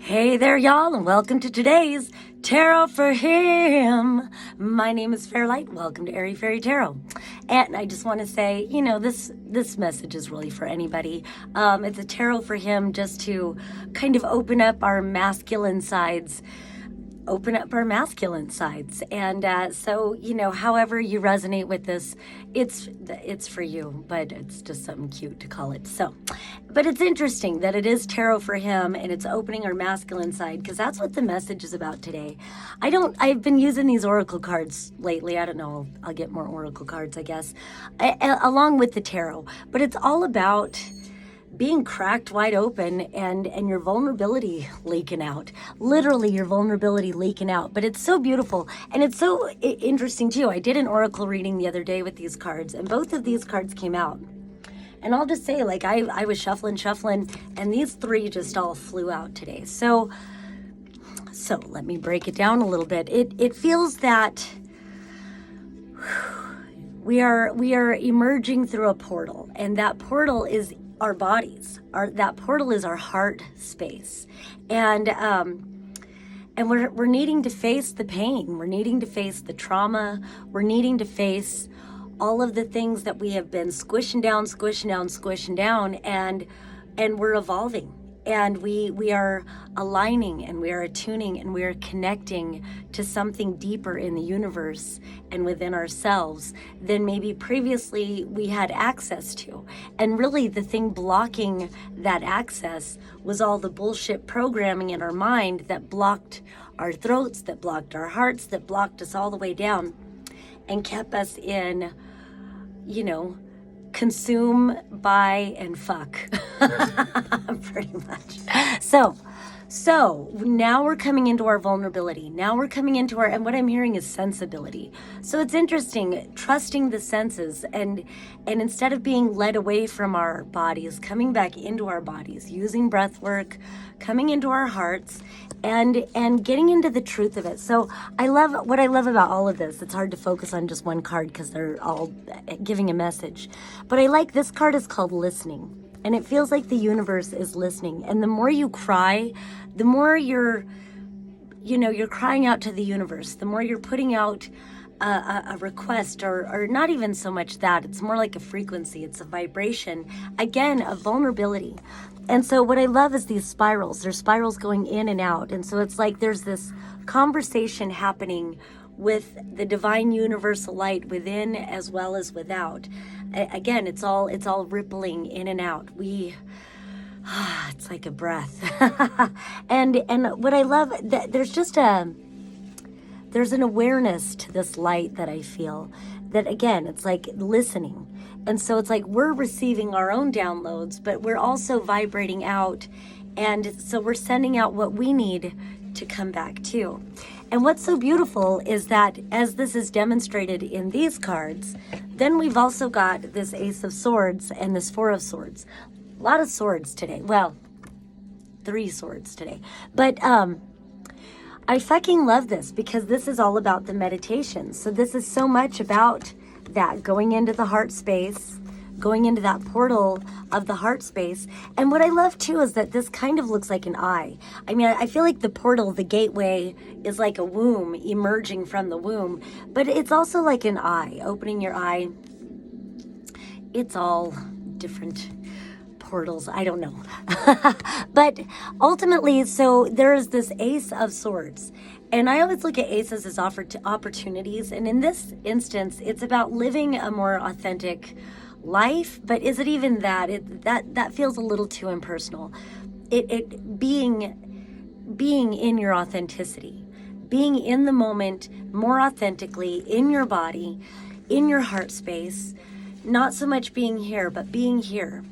Hey there, y'all, and welcome to today's Tarot for Him. My name is Fairlight. Welcome to Airy Fairy Tarot. And I just want to say, this message is really for anybody. It's a tarot for him just to kind of open up our masculine sides. And so however you resonate with this, it's for you, but it's just something cute to call it. So, but it's interesting that it is tarot for him and it's opening our masculine side, because that's what the message is about today. I've been using these oracle cards lately. I don't know, I'll get more oracle cards, I guess, along with the tarot, but it's all about being cracked wide open and your vulnerability leaking out. Literally your vulnerability leaking out. But it's so beautiful and it's so interesting too. I did an oracle reading the other day with these cards, and both of these cards came out. And I'll just say, like, I was shuffling, and these three just all flew out today. So let me break it down a little bit. It feels that we are emerging through a portal, and that portal is our bodies. That portal is our heart space, and we're needing to face the pain. We're needing to face the trauma. We're needing to face all of the things that we have been squishing down, and we're evolving, and we are aligning, and we are attuning, and we are connecting to something deeper in the universe and within ourselves than maybe previously we had access to. And really the thing blocking that access was all the bullshit programming in our mind that blocked our throats, that blocked our hearts, that blocked us all the way down and kept us in, consume, buy, and fuck. Pretty much. So now we're coming into our vulnerability. Now we're coming into and what I'm hearing is sensibility. So it's interesting, trusting the senses, and instead of being led away from our bodies, coming back into our bodies, using breath work, coming into our hearts, and getting into the truth of it. So what I love about all of this. It's hard to focus on just one card because they're all giving a message. But I like this card is called Listening. And it feels like the universe is listening. And the more you cry, the more you're crying out to the universe, the more you're putting out a request, or not even so much that. It's more like a frequency. It's a vibration, again, of vulnerability. And so what I love is these spirals. There's spirals going in and out. And so it's like there's this conversation happening with the divine universal light within as well as without. Again, it's all rippling in and out. It's like a breath. and what I love, that there's an awareness to this light that I feel, that again, it's like listening. And so it's like we're receiving our own downloads, but we're also vibrating out. And so we're sending out what we need to come back to. And what's so beautiful is that as this is demonstrated in these cards, then we've also got this Ace of Swords and this Four of Swords. A lot of swords today. Well, 3 swords today. But I fucking love this, because this is all about the meditation. So this is so much about that, going into the heart space, going into that portal of the heart space. And what I love too is that this kind of looks like an eye. I mean, I feel like the portal, the gateway, is like a womb emerging from the womb, but it's also like an eye, opening your eye. It's all different portals, I don't know. But ultimately, so there's this Ace of Swords. And I always look at aces as opportunities. And in this instance, it's about living a more authentic life. But is it even that? That feels a little too impersonal. It being in your authenticity, being in the moment more authentically, in your body, in your heart space, not so much being here, but being here.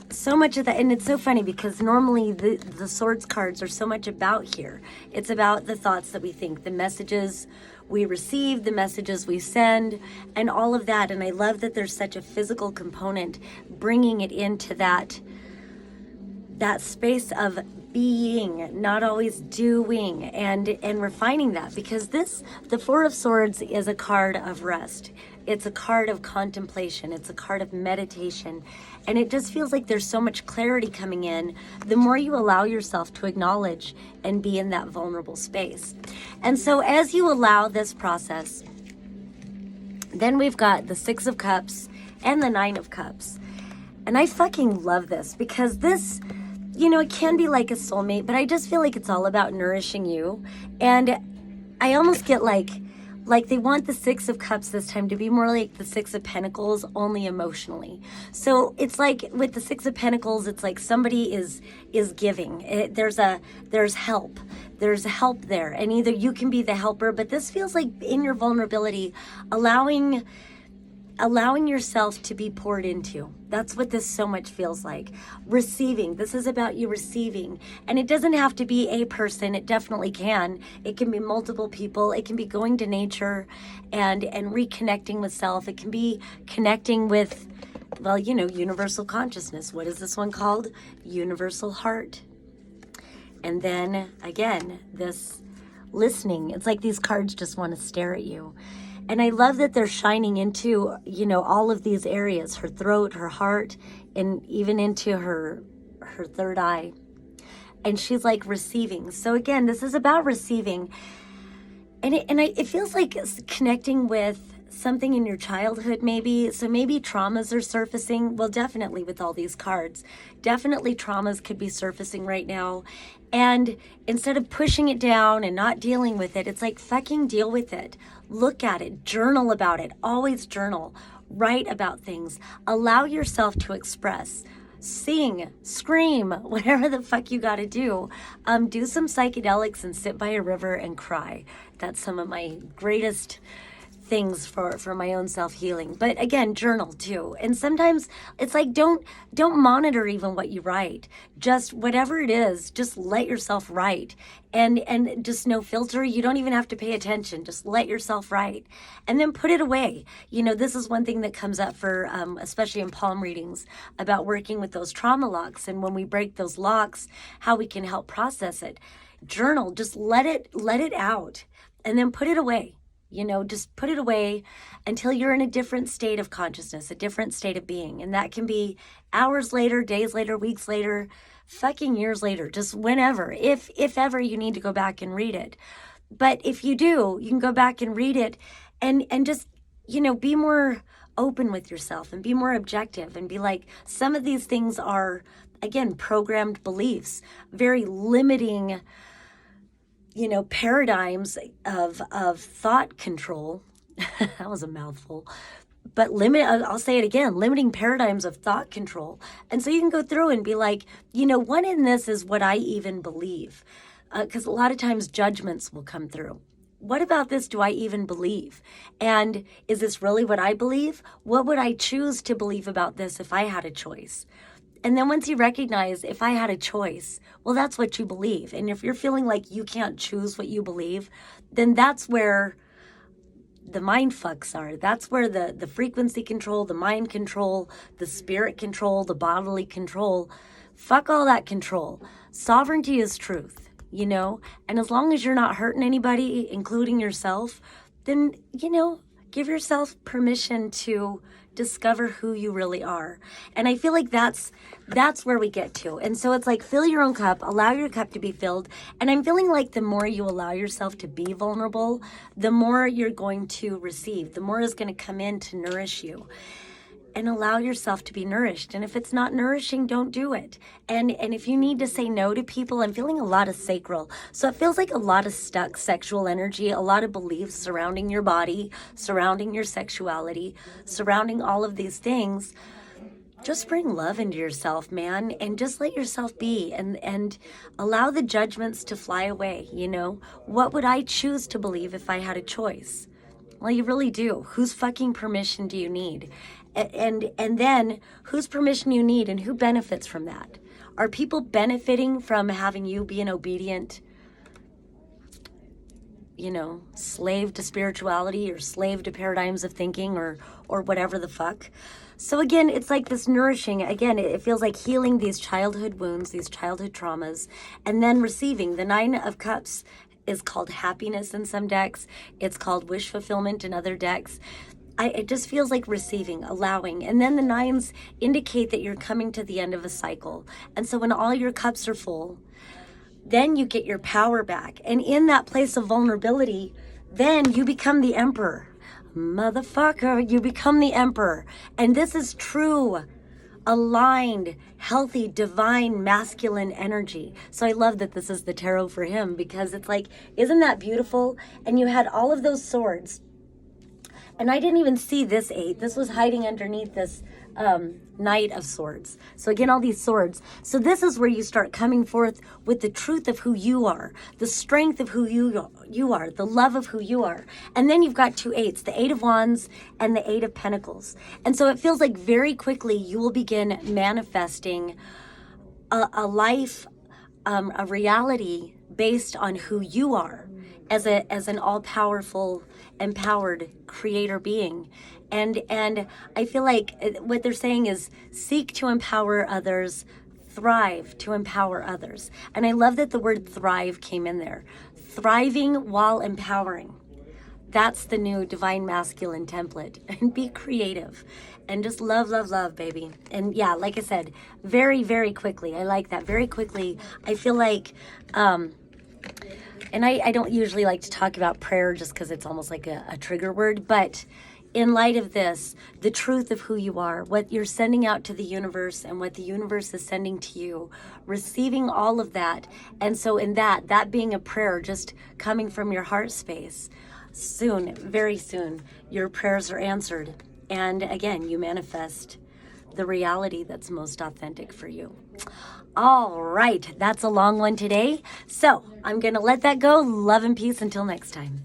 So much of that, and it's so funny because normally the swords cards are so much about here. It's about the thoughts that we think, the messages we receive, the messages we send, and all of that. And I love that there's such a physical component, bringing it into that space of being, not always doing, and refining that, because the Four of Swords is a card of rest. It's a card of contemplation. It's a card of meditation. And it just feels like there's so much clarity coming in the more you allow yourself to acknowledge and be in that vulnerable space. And so as you allow this process, then we've got the Six of Cups and the Nine of Cups. And I fucking love this because this, you know, it can be like a soulmate, but I just feel like it's all about nourishing you. And I almost get like they want the Six of Cups this time to be more like the Six of Pentacles, only emotionally. So it's like with the Six of Pentacles, it's like somebody is giving. There's help. There's help there. And either you can be the helper, but this feels like in your vulnerability, allowing yourself to be poured into. That's what this so much feels like. Receiving. This is about you receiving. And it doesn't have to be a person. It definitely can. It can be multiple people. It can be going to nature and reconnecting with self. It can be connecting with, well, you know, universal consciousness. What is this one called? Universal heart. And then again, this listening. It's like these cards just want to stare at you. And I love that they're shining into, you know, all of these areas, her throat, her heart, and even into her third eye. And she's like receiving. So again, this is about receiving. And it feels like connecting with something in your childhood maybe. So maybe traumas are surfacing. Well, definitely with all these cards. Definitely traumas could be surfacing right now. And instead of pushing it down and not dealing with it, it's like fucking deal with it. Look at it. Journal about it. Always journal. Write about things. Allow yourself to express. Sing, scream, whatever the fuck you gotta do. Do some psychedelics and sit by a river and cry. That's some of my greatest things for my own self-healing. But again, journal too. And sometimes it's like don't monitor even what you write. Just whatever it is, just let yourself write. And just no filter. You don't even have to pay attention. Just let yourself write. And then put it away. You know, this is one thing that comes up for especially in palm readings about working with those trauma locks, and when we break those locks, how we can help process it. Journal, just let it out and then put it away. You know, just put it away until you're in a different state of consciousness, a different state of being. And that can be hours later, days later, weeks later, fucking years later, just whenever, if ever you need to go back and read it. But if you do, you can go back and read it and just, you know, be more open with yourself and be more objective and be like, some of these things are, again, programmed beliefs, very limiting, you know, paradigms of thought control. That was a mouthful. But I'll say it again, limiting paradigms of thought control. And so you can go through and be like, you know, what in this is what I even believe? Because a lot of times judgments will come through. What about this do I even believe? And is this really what I believe? What would I choose to believe about this if I had a choice? And then once you recognize, if I had a choice, well, that's what you believe. And if you're feeling like you can't choose what you believe, then that's where the mind fucks are. That's where the frequency control, the mind control, the spirit control, the bodily control. Fuck all that control. Sovereignty is truth, you know? And as long as you're not hurting anybody, including yourself, then, you know, give yourself permission to discover who you really are. And I feel like that's where we get to. And so it's like, fill your own cup, allow your cup to be filled. And I'm feeling like the more you allow yourself to be vulnerable, the more you're going to receive, the more is going to come in to nourish you. And allow yourself to be nourished. And if it's not nourishing, don't do it. And if you need to say no to people, I'm feeling a lot of sacral. So it feels like a lot of stuck sexual energy, a lot of beliefs surrounding your body, surrounding your sexuality, surrounding all of these things. Just bring love into yourself, man, and just let yourself be and allow the judgments to fly away, you know? What would I choose to believe if I had a choice? Well, you really do. Whose fucking permission do you need? And then whose permission you need and who benefits from that? Are people benefiting from having you be an obedient, you know, slave to spirituality or slave to paradigms of thinking or whatever the fuck? So again, it's like this nourishing, again, it feels like healing these childhood wounds, these childhood traumas, and then receiving. The Nine of Cups is called happiness in some decks. It's called wish fulfillment in other decks. it just feels like receiving, allowing. And then the nines indicate that you're coming to the end of a cycle. And so when all your cups are full, then you get your power back. And in that place of vulnerability, then you become the emperor. Motherfucker, you become the emperor. And this is true, aligned, healthy, divine, masculine energy. So I love that this is the tarot for him, because it's like, isn't that beautiful? And you had all of those swords. And I didn't even see this 8. This was hiding underneath this Knight of Swords. So again, all these swords. So this is where you start coming forth with the truth of who you are, the strength of who you are, the love of who you are. And then you've got 2 8s, the 8 of Wands and the 8 of Pentacles. And so it feels like very quickly you will begin manifesting a life, a reality based on who you are as an all-powerful, empowered creator being. And I feel like what they're saying is seek to empower others, thrive to empower others. And I love that the word thrive came in there. Thriving while empowering. That's the new divine masculine template. And be creative and just love, love, love, baby. And yeah, like I said, very, very quickly. I like that. Very quickly. I feel like, and I don't usually like to talk about prayer just because it's almost like a trigger word, but in light of this, the truth of who you are, what you're sending out to the universe and what the universe is sending to you, receiving all of that. And so in that being a prayer, just coming from your heart space, soon, very soon, your prayers are answered. And again, you manifest the reality that's most authentic for you. All right, that's a long one today. So I'm going to let that go. Love and peace until next time.